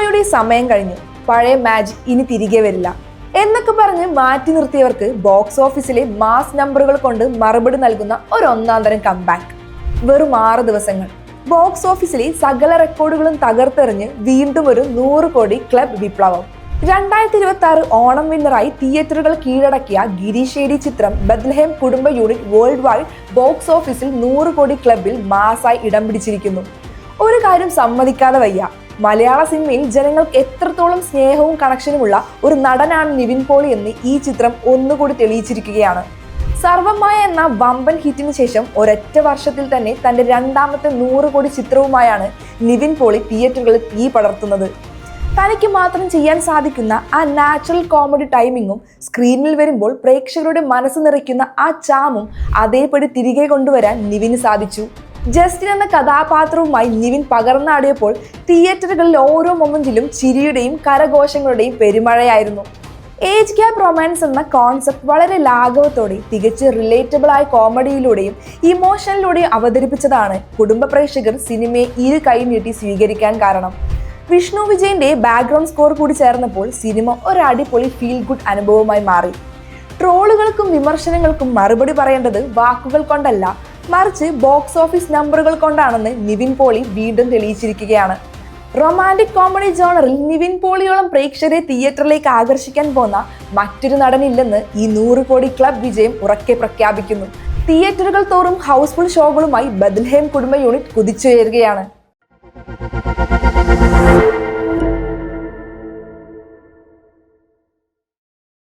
പോളിയുടെ സമയം കഴിഞ്ഞു, പഴയ മാജിക് ഇനി തിരികെ വരില്ല എന്നൊക്കെ പറഞ്ഞ് മാറ്റി നിർത്തിയവർക്ക് ബോക്സ് ഓഫീസിലെ മാസ് നമ്പറുകൾ കൊണ്ട് മറുപടി നൽകുന്ന ഒരു ഒന്നാന്തരം കംബാക്ക്. വെറും 6 ദിവസങ്ങൾ ബോക്സ് ഓഫീസിലെ സകല റെക്കോർഡുകളും തകർത്തെറിഞ്ഞ് വീണ്ടും ഒരു 100 കോടി ക്ലബ് വിപ്ലവം. 2026 ഓണം വിന്നറായി തിയേറ്ററുകൾ കീഴടക്കിയ ഗിരീഷേരി ചിത്രം ബത്ലഹേം കുടുംബ യൂണിറ്റ് വേൾഡ് വൈഡ് ബോക്സ് ഓഫീസിൽ 100 കോടി ക്ലബിൽ മാസായി ഇടം പിടിച്ചിരിക്കുന്നു. ഒരു കാര്യം സമ്മതിക്കാതെ വയ്യ, മലയാള സിനിമയിൽ ജനങ്ങൾക്ക് എത്രത്തോളം സ്നേഹവും കണക്ഷനുമുള്ള ഒരു നടനാണ് നിവിൻ പോളി എന്ന് ഈ ചിത്രം ഒന്നുകൂടി തെളിയിച്ചിരിക്കുകയാണ്. സർവമായ എന്ന വമ്പൻ ഹിറ്റിന് ശേഷം ഒരൊറ്റ വർഷത്തിൽ തന്നെ തന്റെ രണ്ടാമത്തെ 100 കോടി ചിത്രവുമായാണ് നിവിൻ പോളി തിയേറ്ററുകളിൽ തീ പടർത്തുന്നത്. തനിക്ക് മാത്രം ചെയ്യാൻ സാധിക്കുന്ന ആ നാച്ചുറൽ കോമഡി ടൈമിങ്ങും സ്ക്രീനിൽ വരുമ്പോൾ പ്രേക്ഷകരുടെ മനസ്സ് നിറയ്ക്കുന്ന ആ ചാമും അതേപടി തിരികെ കൊണ്ടുവരാൻ നിവിന് സാധിച്ചു. ജസ്റ്റിൻ എന്ന കഥാപാത്രവുമായി നിവിൻ പകർന്നാടിയപ്പോൾ തിയേറ്ററുകളിൽ ഓരോ മൊമെന്റിലും ചിരിയുടെയും കരഘോഷങ്ങളുടെയും പെരുമഴയായിരുന്നു. ഏജ് ഗ്യാപ്പ് റൊമാൻസ് എന്ന കോൺസെപ്റ്റ് വളരെ ലാഘവത്തോടെ തികച്ച് റിലേറ്റബിൾ ആയ കോമഡിയിലൂടെയും ഇമോഷനിലൂടെയും അവതരിപ്പിച്ചതാണ് കുടുംബ പ്രേക്ഷകർ സിനിമയെ ഇരു കൈ നീട്ടി സ്വീകരിക്കാൻ കാരണം. വിഷ്ണു വിജയന്റെ ബാക്ക്ഗ്രൗണ്ട് സ്കോർ കൂടി ചേർന്നപ്പോൾ സിനിമ ഒരു അടിപൊളി ഫീൽ ഗുഡ് അനുഭവമായി മാറി. ട്രോളുകൾക്കും വിമർശനങ്ങൾക്കും മറുപടി പറയേണ്ടത് വാക്കുകൾ കൊണ്ടല്ല, മറിച്ച് ബോക്സ് ഓഫീസ് നമ്പറുകൾ കൊണ്ടാണെന്ന് നിവിൻ പോളി വീണ്ടും തെളിയിച്ചിരിക്കുകയാണ്. റൊമാൻറ്റിക് കോമഡി ജോണറിൽ നിവിൻ പോളിയോളം പ്രേക്ഷകരെ തിയേറ്ററിലേക്ക് ആകർഷിക്കാൻ പോകുന്ന മറ്റൊരു നടനില്ലെന്ന് ഈ 100 കോടി ക്ലബ് വിജയം ഉറക്കെ പ്രഖ്യാപിക്കുന്നു. തിയേറ്ററുകൾ തോറും ഹൗസ്ഫുൾ ഷോകളുമായി ബത്ലഹേം കുടുംബ യൂണിറ്റ് കുതിച്ചുയരുകയാണ്.